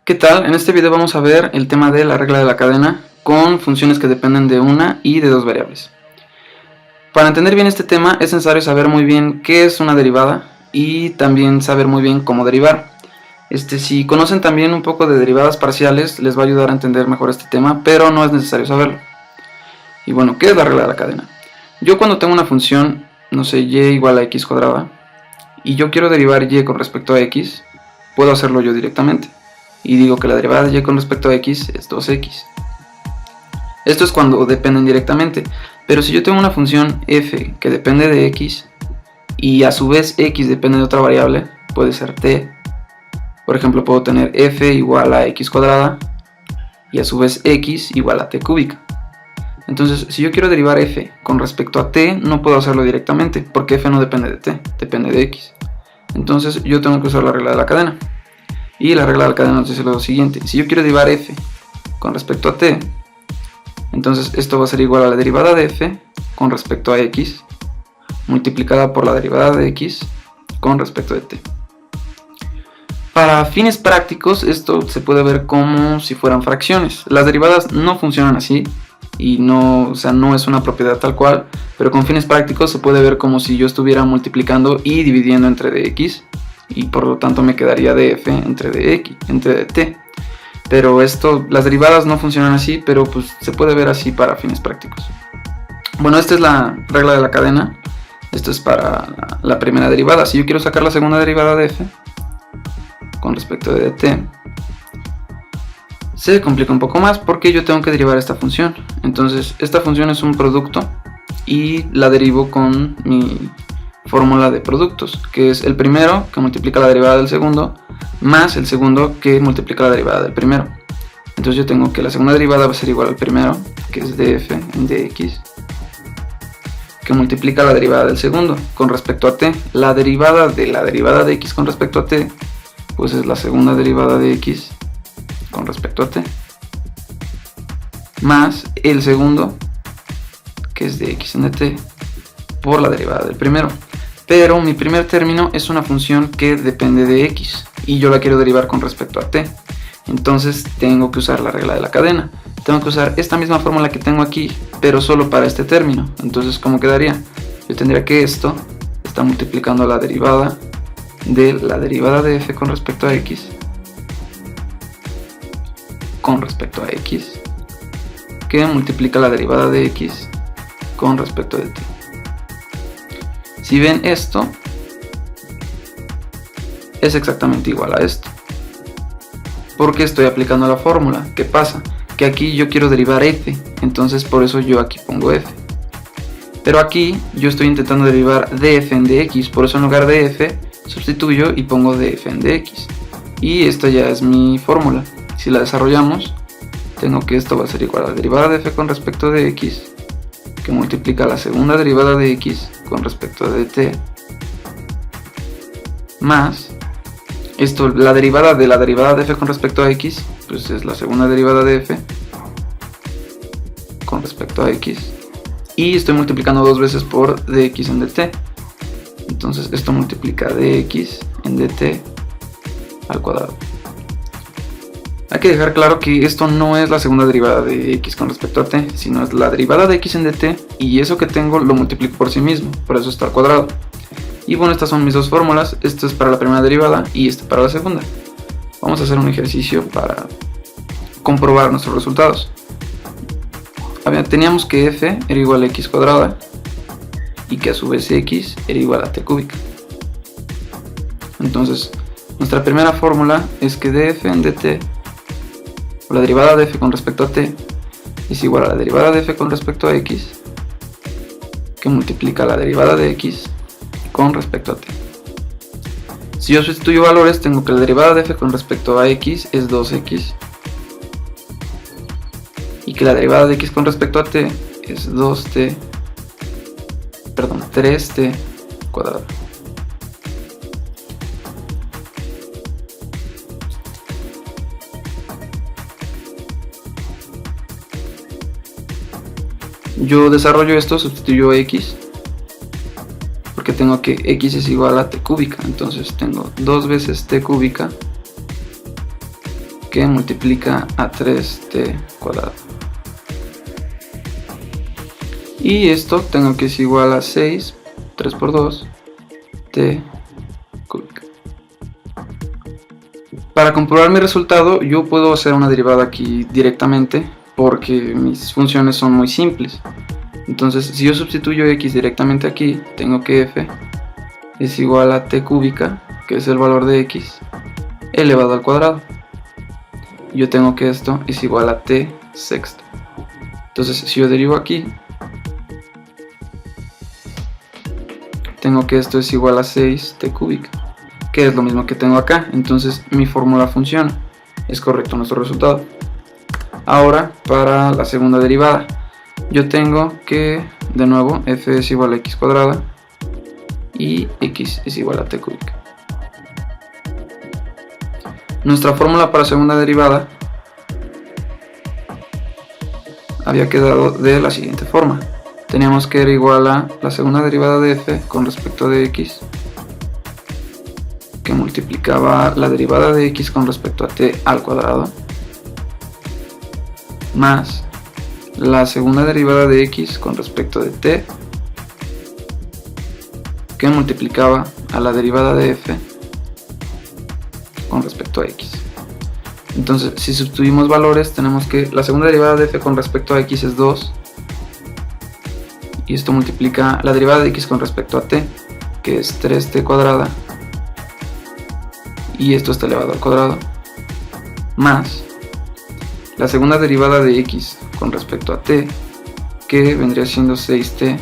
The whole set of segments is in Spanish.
¿Qué tal? En este video vamos a ver el tema de la regla de la cadena con funciones que dependen de una y de dos variables. Para entender bien este tema es necesario saber muy bien qué es una derivada y también saber muy bien cómo derivar. Si conocen también un poco de derivadas parciales les va a ayudar a entender mejor este tema, pero no es necesario saberlo. Y bueno, ¿qué es la regla de la cadena? Yo cuando tengo una función, no sé, y igual a x cuadrada, y yo quiero derivar y con respecto a x, puedo hacerlo yo directamente. Y digo que la derivada de y con respecto a x es 2x. Esto es cuando dependen directamente, pero si yo tengo una función f que depende de x y a su vez x depende de otra variable, puede ser t. Por ejemplo, puedo tener f igual a x cuadrada y a su vez x igual a t cúbica. Entonces, si yo quiero derivar f con respecto a t, no puedo hacerlo directamente, porque f no depende de t, depende de x. Entonces yo tengo que usar la regla de la cadena. Y la regla de la cadena nos dice lo siguiente: si yo quiero derivar f con respecto a t, entonces esto va a ser igual a la derivada de f con respecto a x multiplicada por la derivada de x con respecto de t. Para fines prácticos esto se puede ver como si fueran fracciones. Las derivadas no funcionan así y no es una propiedad tal cual, pero con fines prácticos se puede ver como si yo estuviera multiplicando y dividiendo entre dx, y por lo tanto me quedaría df entre dt. Pero las derivadas no funcionan así, pero pues se puede ver así para fines prácticos. Bueno, esta es la regla de la cadena. Esto es para la primera derivada. Si yo quiero sacar la segunda derivada de f con respecto de dt, se complica un poco más porque yo tengo que derivar esta función. Entonces esta función es un producto y la derivo con mi fórmula de productos, que es el primero que multiplica la derivada del segundo más el segundo que multiplica la derivada del primero. Entonces yo tengo que la segunda derivada va a ser igual al primero, que es df en dx, que multiplica la derivada del segundo con respecto a t. La derivada de x con respecto a t pues es la segunda derivada de x con respecto a t más el segundo, que es de x en dt, por la derivada del primero. Pero mi primer término es una función que depende de x y yo la quiero derivar con respecto a t. Entonces tengo que usar la regla de la cadena. Tengo que usar esta misma fórmula que tengo aquí, pero solo para este término. Entonces, ¿cómo quedaría? Yo tendría que esto está multiplicando la derivada de f con respecto a x con respecto a x, que multiplica la derivada de x con respecto de t. Si ven, esto es exactamente igual a esto, porque estoy aplicando la fórmula. ¿Qué pasa? Que aquí yo quiero derivar f, entonces por eso yo aquí pongo f. Pero aquí yo estoy intentando derivar df en dx, por eso en lugar de f sustituyo y pongo df en dx. Y esta ya es mi fórmula. Si la desarrollamos, tengo que esto va a ser igual a la derivada de f con respecto de x, que multiplica la segunda derivada de x con respecto de t, más esto, la derivada de f con respecto a x, pues es la segunda derivada de f con respecto a x, y estoy multiplicando dos veces por dx en dt. Entonces esto multiplica dx en dt al cuadrado. Hay que dejar claro que esto no es la segunda derivada de x con respecto a t, sino es la derivada de x en dt, y eso que tengo lo multiplico por sí mismo, por eso está al cuadrado. Y bueno, estas son mis dos fórmulas. Esto es para la primera derivada y este para la segunda. Vamos a hacer un ejercicio para comprobar nuestros resultados. Teníamos que f era igual a x cuadrada y que a su vez x era igual a t cúbica. Entonces nuestra primera fórmula es que df en dt, o la derivada de f con respecto a t, es igual a la derivada de f con respecto a x, que multiplica la derivada de x con respecto a t. Si yo sustituyo valores, tengo que la derivada de f con respecto a x es 2x, y que la derivada de x con respecto a t es 3t cuadrado. Yo desarrollo esto, sustituyo x, porque tengo que x es igual a t cúbica, entonces tengo 2 veces t cúbica que multiplica a 3t cuadrado. Y esto tengo que es igual a 6, 3 por 2, t cúbica. Para comprobar mi resultado, yo puedo hacer una derivada aquí directamente, porque mis funciones son muy simples. Entonces, si yo sustituyo x directamente aquí, tengo que f es igual a t cúbica, que es el valor de x, elevado al cuadrado. Yo tengo que esto es igual a t sexta. Entonces, si yo derivo aquí, tengo que esto es igual a 6t cúbica, que es lo mismo que tengo acá. Entonces, mi fórmula funciona. Es correcto nuestro resultado. Ahora, para la segunda derivada, yo tengo que, de nuevo, f es igual a x cuadrada y x es igual a t cúbica. Nuestra fórmula para segunda derivada había quedado de la siguiente forma. Teníamos que era igual a la segunda derivada de f con respecto de x, que multiplicaba la derivada de x con respecto a t al cuadrado, más la segunda derivada de x con respecto de t, que multiplicaba a la derivada de f con respecto a x. Entonces, si sustituimos valores, tenemos que la segunda derivada de f con respecto a x es 2, y esto multiplica la derivada de x con respecto a t, que es 3t cuadrada, y esto está elevado al cuadrado, más la segunda derivada de x con respecto a t, que vendría siendo 6t,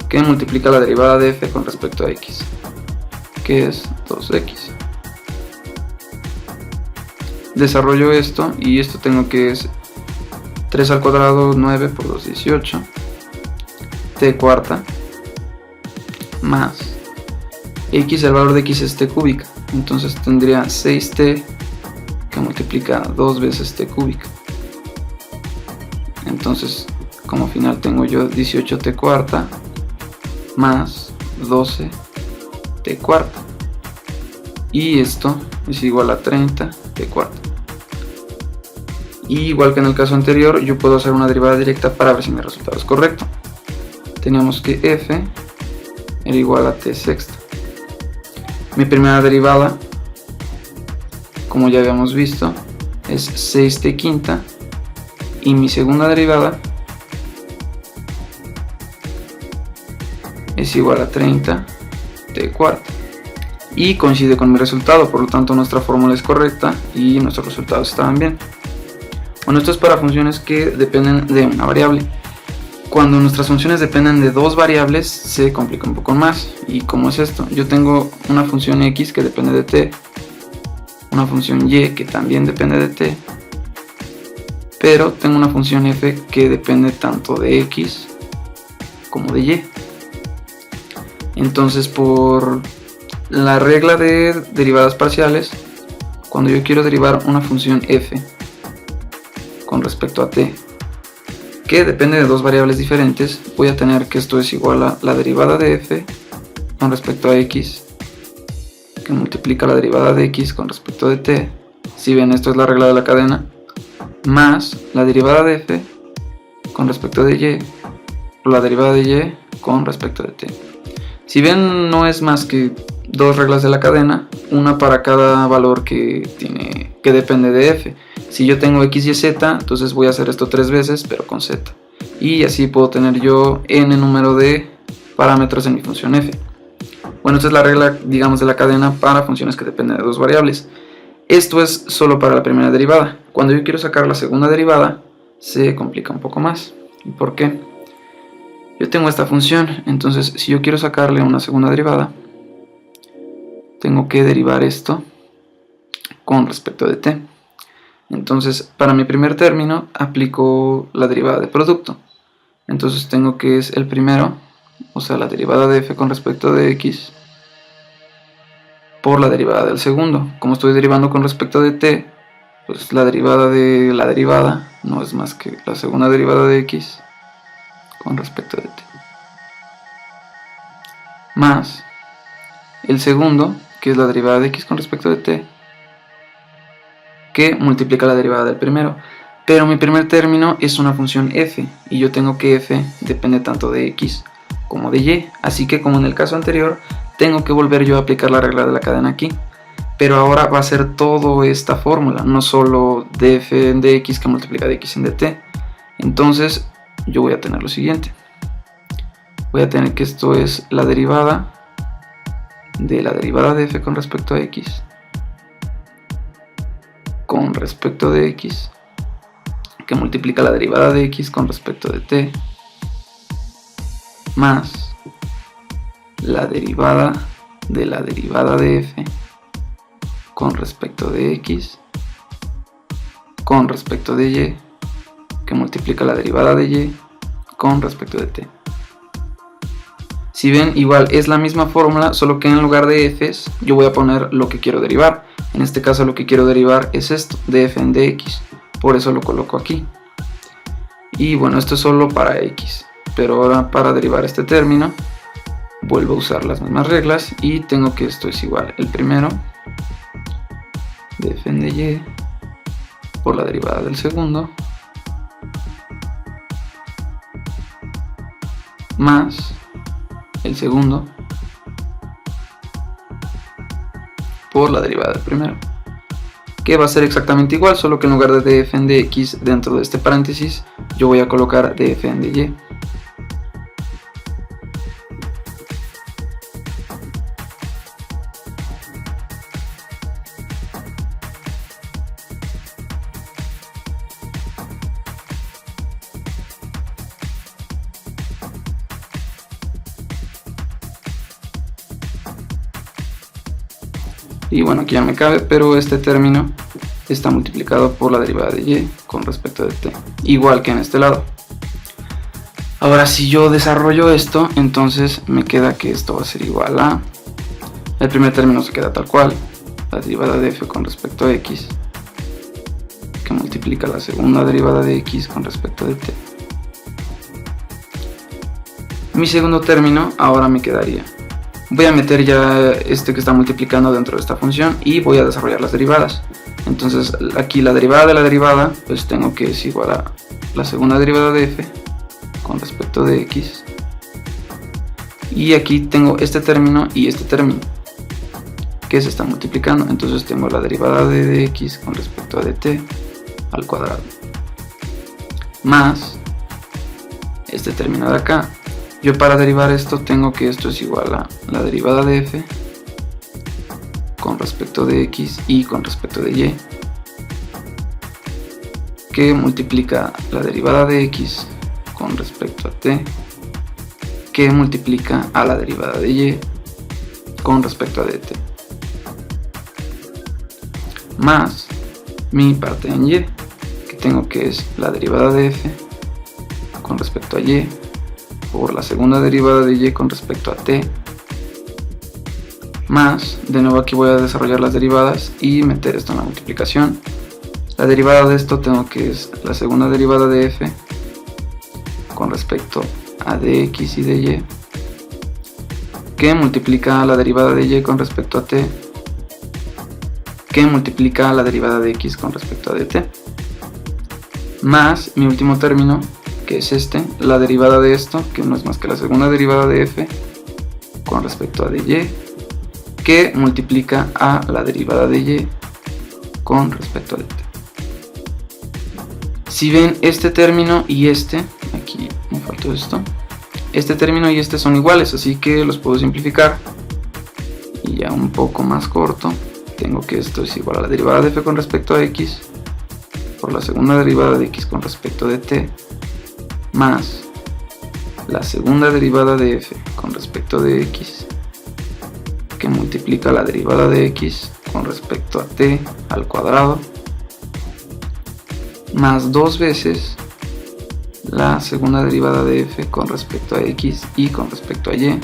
que multiplica la derivada de f con respecto a x, que es 2x. Desarrollo esto, y esto tengo que es 3 al cuadrado, 9 por 2, 18, t cuarta, más x, el valor de x es t cúbica, entonces tendría 6t que multiplica 2 veces t cúbica. Entonces, como final tengo yo 18t cuarta más 12t cuarta, y esto es igual a 30t cuarta. Y igual que en el caso anterior, yo puedo hacer una derivada directa para ver si mi resultado es correcto. Teníamos que f era igual a t sexta. Mi primera derivada, como ya habíamos visto, es 6t quinta, y mi segunda derivada es igual a 30t cuarta, y coincide con mi resultado, por lo tanto nuestra fórmula es correcta y nuestros resultados estaban bien. Bueno, esto es para funciones que dependen de una variable. Cuando nuestras funciones dependen de dos variables, se complica un poco más. ¿Y cómo es esto? Yo tengo una función x que depende de t, una función y que también depende de t, pero tengo una función f que depende tanto de x como de y. Entonces, por la regla de derivadas parciales, cuando yo quiero derivar una función f con respecto a t que depende de dos variables diferentes, voy a tener que esto es igual a la derivada de f con respecto a x, que multiplica la derivada de x con respecto de t, si ven esto es la regla de la cadena, más la derivada de f con respecto de y, o la derivada de y con respecto de t. Si ven, no es más que dos reglas de la cadena, una para cada valor que depende de f. Si yo tengo x y z, entonces voy a hacer esto 3 veces, pero con z. Y así puedo tener yo n número de parámetros en mi función f. Bueno, esta es la regla, digamos, de la cadena para funciones que dependen de dos variables. Esto es solo para la primera derivada. Cuando yo quiero sacar la segunda derivada, se complica un poco más. ¿Y por qué? Yo tengo esta función, entonces si yo quiero sacarle una segunda derivada, tengo que derivar esto con respecto de t. Entonces, para mi primer término, aplico la derivada de producto. Entonces tengo que es el primero, o sea, la derivada de f con respecto de x, por la derivada del segundo. Como estoy derivando con respecto de t, pues la derivada de la derivada no es más que la segunda derivada de x con respecto de t, más el segundo, que es la derivada de x con respecto de t, que multiplica la derivada del primero. Pero mi primer término es una función f, y yo tengo que f depende tanto de x como de y, así que como en el caso anterior, tengo que volver yo a aplicar la regla de la cadena aquí. Pero ahora va a ser toda esta fórmula, no solo df en dx que multiplica dx en dt. Entonces yo voy a tener lo siguiente. Voy a tener que esto es la derivada de la derivada de f con respecto a x con respecto de x, que multiplica la derivada de x con respecto de t, más la derivada de f con respecto de x con respecto de y, que multiplica la derivada de y con respecto de t. Si ven, igual es la misma fórmula, solo que en lugar de f's yo voy a poner lo que quiero derivar. En este caso lo que quiero derivar es esto, df en dx, por eso lo coloco aquí. Y bueno, esto es solo para x, pero ahora para derivar este término vuelvo a usar las mismas reglas y tengo que esto es igual el primero, df en dy, por la derivada del segundo, más el segundo por la derivada del primero, que va a ser exactamente igual, solo que en lugar de df en dx dentro de este paréntesis yo voy a colocar df en dy. Y bueno, aquí ya me cabe, pero este término está multiplicado por la derivada de y con respecto de t, igual que en este lado. Ahora si yo desarrollo esto, entonces me queda que esto va a ser igual a, el primer término se queda tal cual, la derivada de f con respecto a x, que multiplica la segunda derivada de x con respecto de t. Mi segundo término ahora me quedaría, voy a meter ya este que está multiplicando dentro de esta función y voy a desarrollar las derivadas. Entonces aquí la derivada de la derivada, pues tengo que es igual a la segunda derivada de f con respecto de x, y aquí tengo este término y este término que se está multiplicando, entonces tengo la derivada de dx con respecto a dt al cuadrado, más este término de acá. Yo para derivar esto tengo que esto es igual a la derivada de f con respecto de x y con respecto de y, que multiplica la derivada de x con respecto a t, que multiplica a la derivada de y con respecto a dt, más mi parte en y, que tengo que es la derivada de f con respecto a y por la segunda derivada de y con respecto a t, más, de nuevo aquí voy a desarrollar las derivadas y meter esto en la multiplicación. La derivada de esto tengo que es la segunda derivada de f con respecto a dx y de y, que multiplica la derivada de y con respecto a t, que multiplica la derivada de x con respecto a dt, más mi último término, que es este, la derivada de esto, que no es más que la segunda derivada de f con respecto a dy, que multiplica a la derivada de y con respecto a dt. Si ven, este término y este, aquí me faltó esto, este término y este son iguales, así que los puedo simplificar, y ya un poco más corto, tengo que esto es igual a la derivada de f con respecto a x por la segunda derivada de x con respecto de t, más la segunda derivada de f con respecto de x, que multiplica la derivada de x con respecto a t al cuadrado, más dos veces la segunda derivada de f con respecto a x y con respecto a y,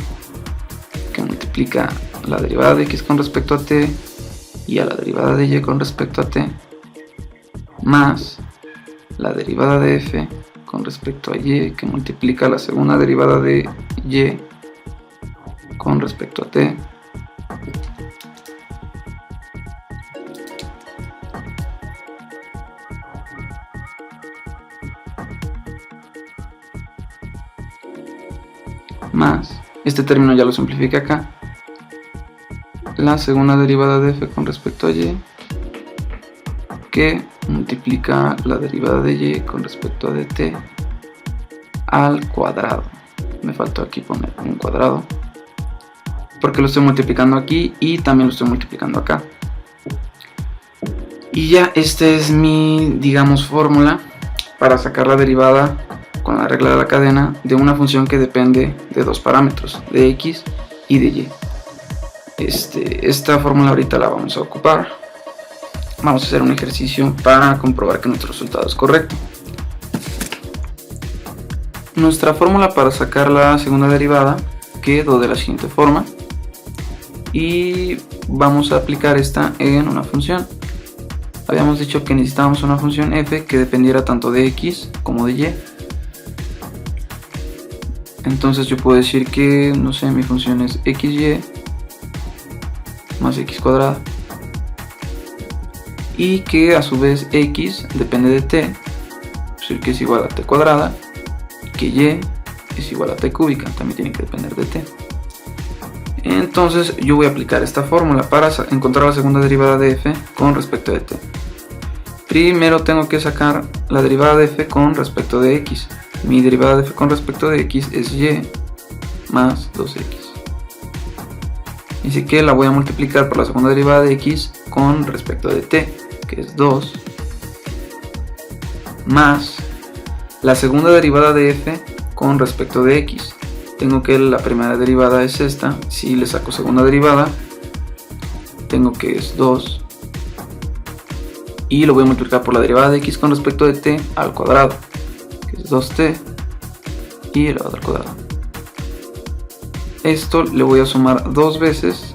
que multiplica la derivada de x con respecto a t y a la derivada de y con respecto a t, más la derivada de f con respecto a y, que multiplica la segunda derivada de y con respecto a t, más, este término ya lo simplifiqué acá, la segunda derivada de f con respecto a y, que multiplica la derivada de y con respecto a dt al cuadrado. Me faltó aquí poner un cuadrado, porque lo estoy multiplicando aquí y también lo estoy multiplicando acá. Y ya esta es mi, digamos, fórmula para sacar la derivada con la regla de la cadena de una función que depende de dos parámetros, de x y de y. Esta fórmula ahorita la vamos a ocupar. Vamos a hacer un ejercicio para comprobar que nuestro resultado es correcto. Nuestra fórmula para sacar la segunda derivada quedó de la siguiente forma, y vamos a aplicar esta en una función. Habíamos dicho que necesitábamos una función f que dependiera tanto de x como de y. Entonces yo puedo decir que, no sé, mi función es xy más x cuadrada, y que a su vez x depende de t, es decir, que es igual a t cuadrada, y que y es igual a t cúbica, también tiene que depender de t. Entonces yo voy a aplicar esta fórmula para encontrar la segunda derivada de f con respecto de t. Primero tengo que sacar la derivada de f con respecto de x. Mi derivada de f con respecto de x es y más 2x. Así que la voy a multiplicar por la segunda derivada de x con respecto de t, que es 2, más la segunda derivada de f con respecto de x. Tengo que la primera derivada es esta, si le saco segunda derivada, tengo que es 2, y lo voy a multiplicar por la derivada de x con respecto de t al cuadrado, que es 2t, y elevado al cuadrado. Esto le voy a sumar dos veces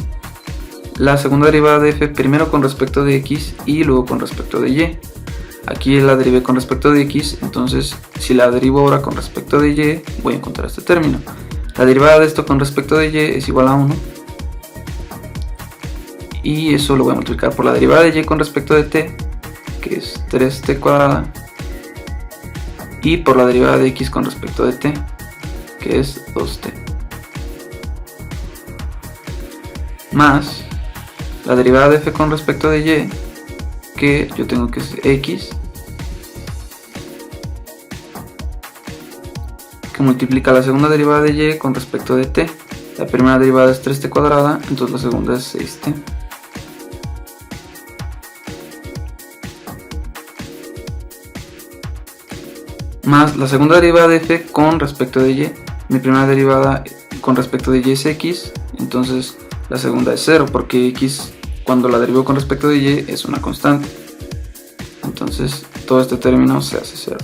la segunda derivada de f, primero con respecto de x y luego con respecto de y. Aquí la derivé con respecto de x, entonces si la derivo ahora con respecto de y, voy a encontrar este término. La derivada de esto con respecto de y es igual a 1, y eso lo voy a multiplicar por la derivada de y con respecto de t, que es 3t cuadrada, y por la derivada de x con respecto de t, que es 2t, más la derivada de f con respecto de y, que yo tengo que es x, que multiplica la segunda derivada de y con respecto de t. La primera derivada es 3t cuadrada, entonces la segunda es 6t. Más la segunda derivada de f con respecto de y. Mi primera derivada con respecto de y es x, entonces la segunda es 0, porque x, cuando la derivo con respecto de y, es una constante. Entonces todo este término se hace 0.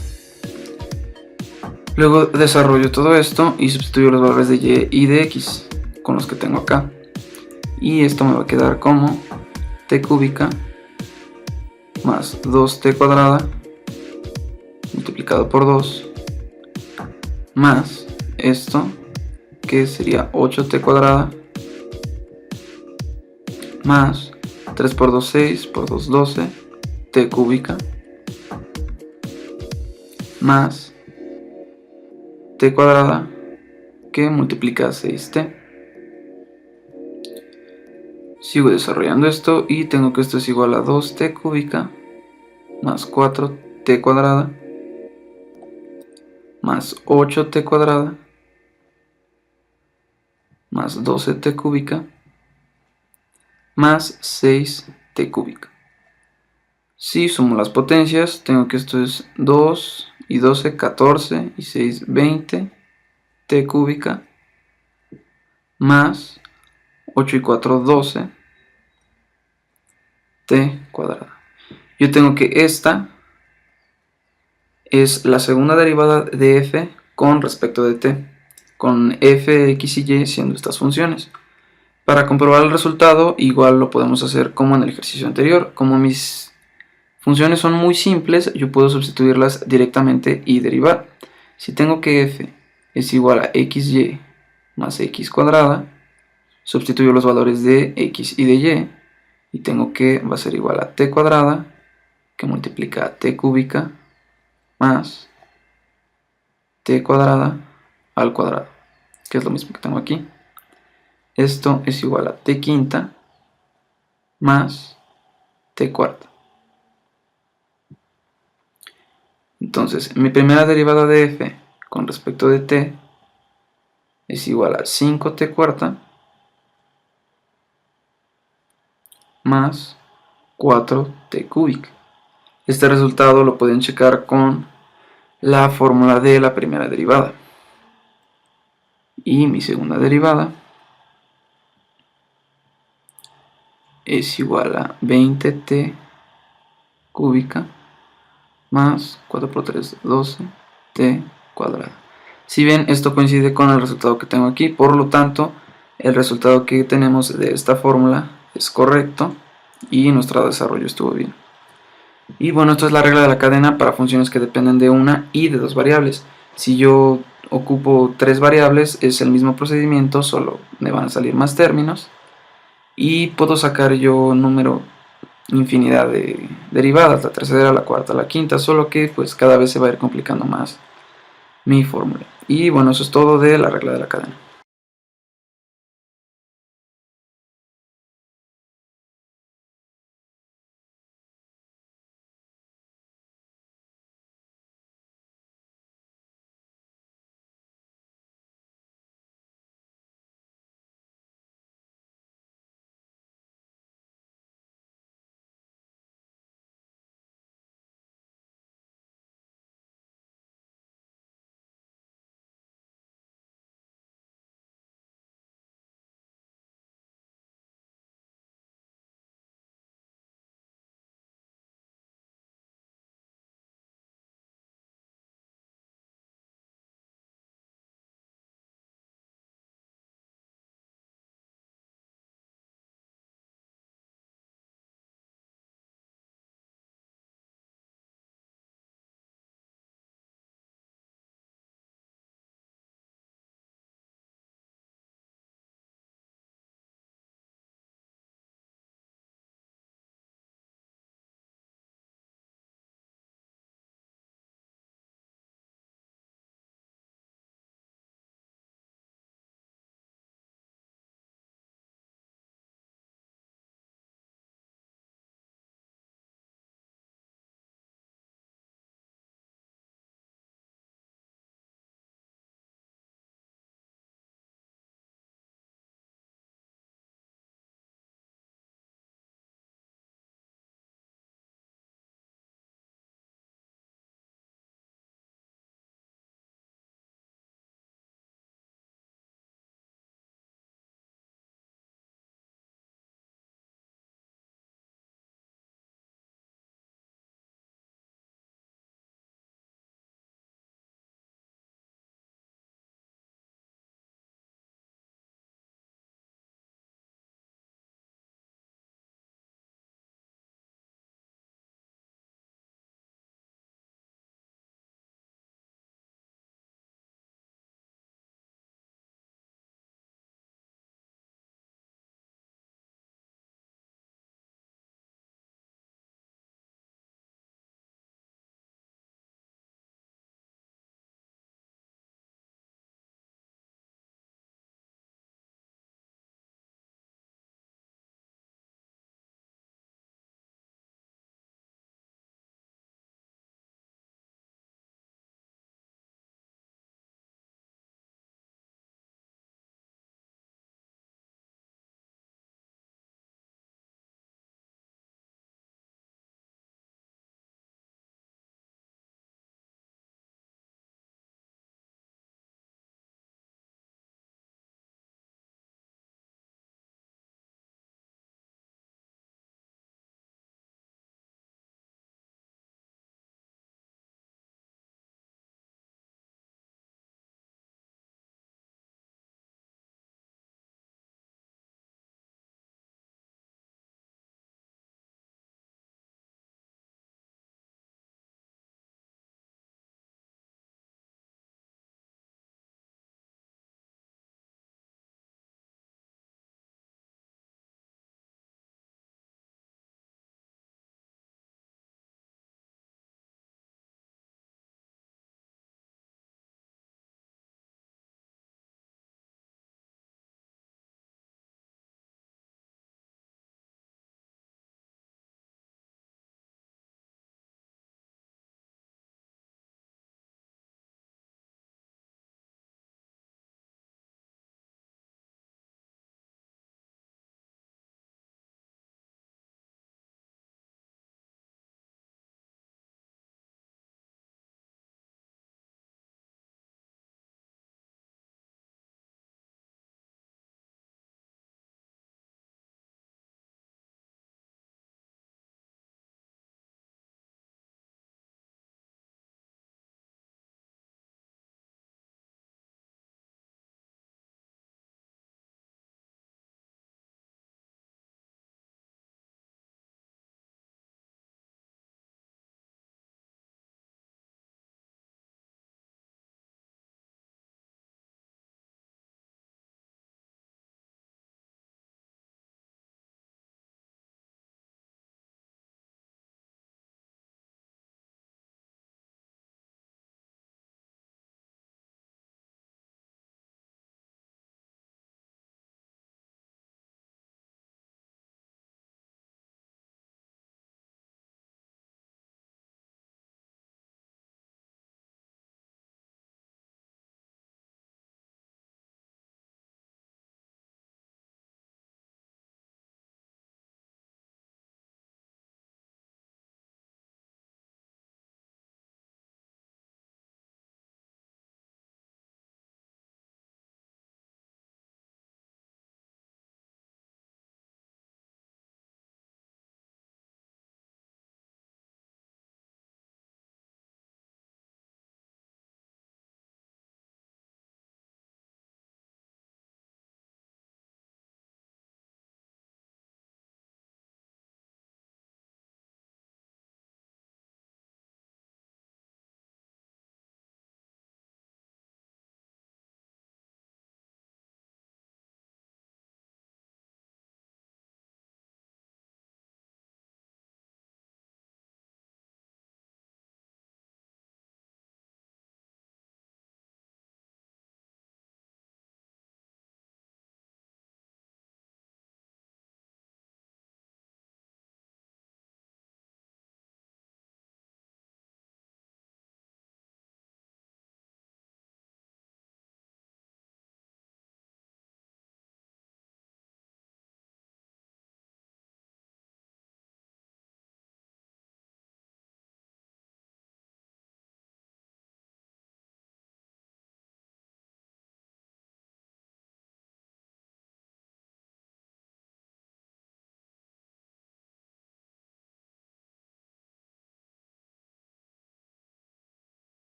Luego desarrollo todo esto y sustituyo los valores de y y de x con los que tengo acá. Y esto me va a quedar como t cúbica más 2t cuadrada multiplicado por 2, más esto, que sería 8t cuadrada, más 3 por 2 6, por 2 12, t cúbica, más t cuadrada, que multiplica 6t. Sigo desarrollando esto y tengo que esto es igual a 2t cúbica más 4t cuadrada más 8t cuadrada más 12t cúbica más 6t cúbica. Si sumo las potencias, tengo que esto es 2 y 12, 14 y 6, 20 t cúbica más 8 y 4, 12 t cuadrada. Yo tengo que esta es la segunda derivada de f con respecto de t, con f, x y y siendo estas funciones. Para comprobar el resultado, igual lo podemos hacer como en el ejercicio anterior. Como mis funciones son muy simples, yo puedo sustituirlas directamente y derivar. Si tengo que f es igual a xy más x cuadrada, sustituyo los valores de x y de y tengo que va a ser igual a t cuadrada, que multiplica a t cúbica más t cuadrada al cuadrado. que es lo mismo que tengo aquí. Esto es igual a t quinta más t cuarta. Entonces, mi primera derivada de f con respecto de t es igual a 5t cuarta más 4t cúbica. Este resultado lo pueden checar con la fórmula de la primera derivada. Y mi segunda derivada es igual a 20t cúbica más 4 por 3, 12t cuadrada. Si bien esto coincide con el resultado que tengo aquí, por lo tanto, el resultado que tenemos de esta fórmula es correcto y nuestro desarrollo estuvo bien. Y bueno, esto es la regla de la cadena para funciones que dependen de una y de dos variables. Si yo ocupo tres variables, es el mismo procedimiento, solo me van a salir más términos. Y puedo sacar yo número infinidad de derivadas, la tercera, la cuarta, la quinta, solo que pues cada vez se va a ir complicando más mi fórmula. Y bueno, eso es todo de la regla de la cadena.